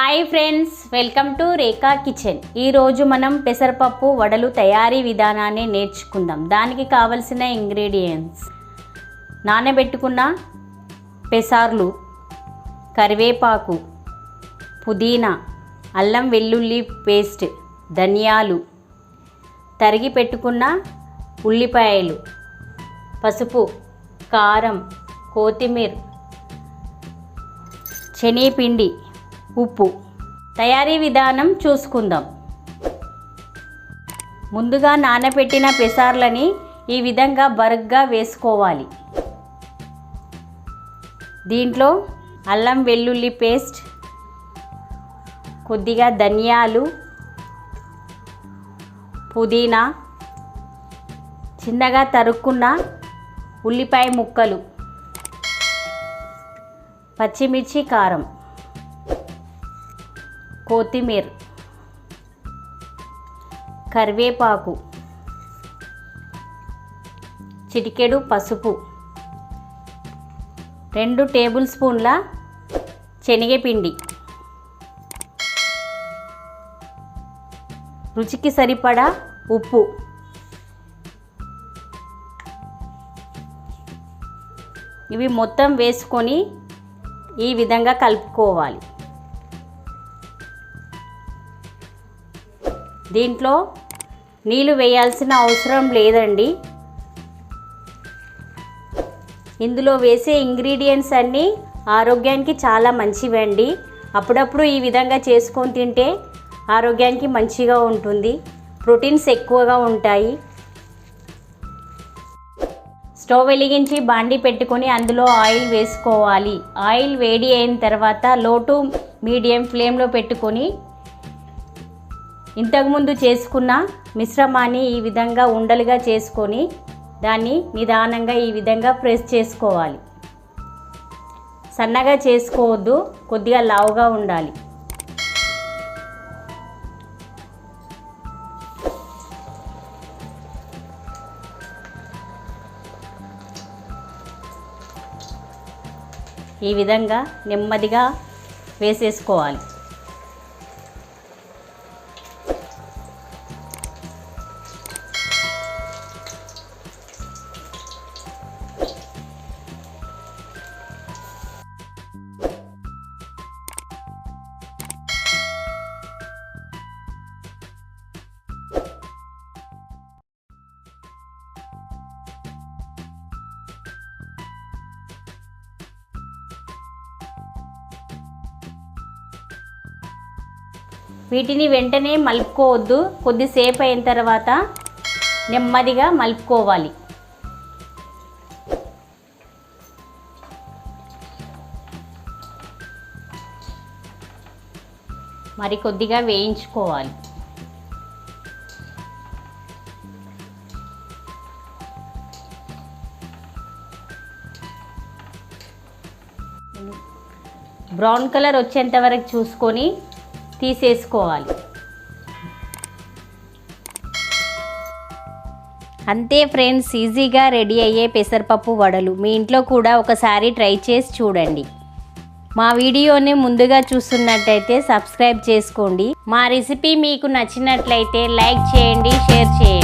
Hi friends, welcome to Rekha kitchen. ఈరోజు మనం పెసరపప్పు వడలు తయారీ విధానాన్ని నేర్చుకుందాం. దానికి కావలసిన ఇంగ్రీడియంట్స్: నానబెట్టుకున్న పెసార్లు, కరివేపాకు, పుదీనా, అల్లం వెల్లుల్లి పేస్ట్, ధనియాలు, తరిగి పెట్టుకున్న ఉల్లిపాయలు, పసుపు, కారం, కొత్తిమీర, శనగపిండి, ఉప్పు. తయారీ విధానం చూసుకుందాం. ముందుగా నానబెట్టిన పెసార్లని ఈ విధంగా బరగ్గా వేసుకోవాలి. దీంట్లో అల్లం వెల్లుల్లి పేస్ట్, కొద్దిగా ధనియాలు, పుదీనా, చిన్నగా తరుక్కున్న ఉల్లిపాయ ముక్కలు, పచ్చిమిర్చి, కారం, కొత్తిమీర, కరివేపాకు, చిటికెడు పసుపు, 2 టేబుల్ స్పూన్ల శనగపిండి, రుచికి సరిపడా ఉప్పు, ఇవి మొత్తం వేసుకొని ఈ విధంగా కలుపుకోవాలి. దీంట్లో నీళ్ళు వేయాల్సిన అవసరం లేదండి. ఇందులో వేసే ఇంగ్రీడియంట్స్ అన్నీ ఆరోగ్యానికి చాలా మంచివండి. అప్పుడప్పుడు ఈ విధంగా చేసుకొని తింటే ఆరోగ్యానికి మంచిగా ఉంటుంది. ప్రోటీన్స్ ఎక్కువగా ఉంటాయి. స్టవ్ వెలిగించి బాండి పెట్టుకొని అందులో ఆయిల్ వేసుకోవాలి. ఆయిల్ వేడి అయిన తర్వాత లో టు మీడియం ఫ్లేమ్లో పెట్టుకొని ఇంతకుముందు చేసుకున్న మిశ్రమాన్ని ఈ విధంగా ఉండలుగా చేసుకొని దాన్ని నిదానంగా ఈ విధంగా ప్రెస్ చేసుకోవాలి. సన్నగా చేసుకోవద్దు, కొద్దిగా లావుగా ఉండాలి. ఈ విధంగా నెమ్మదిగా వేసేసుకోవాలి. వీటిని వెంటనే మలుపుకోవద్దు. కొద్దిసేపు అయిన తర్వాత నెమ్మదిగా మలుపుకోవాలి. మరి కొద్దిగా వేయించుకోవాలి. బ్రౌన్ కలర్ వచ్చేంత వరకు చూసుకొని తీసేసుకోవాలి. అంతే ఫ్రెండ్స్, ఈజీగా రెడీ అయ్యే పెసరపప్పు వడలు మీ ఇంట్లో కూడా ఒకసారి ట్రై చేసి చూడండి. మా వీడియోని ముందుగా చూస్తున్నట్టయితే సబ్స్క్రైబ్ చేసుకోండి. మా రెసిపీ మీకు నచ్చినట్లయితే లైక్ చేయండి, షేర్ చేయండి.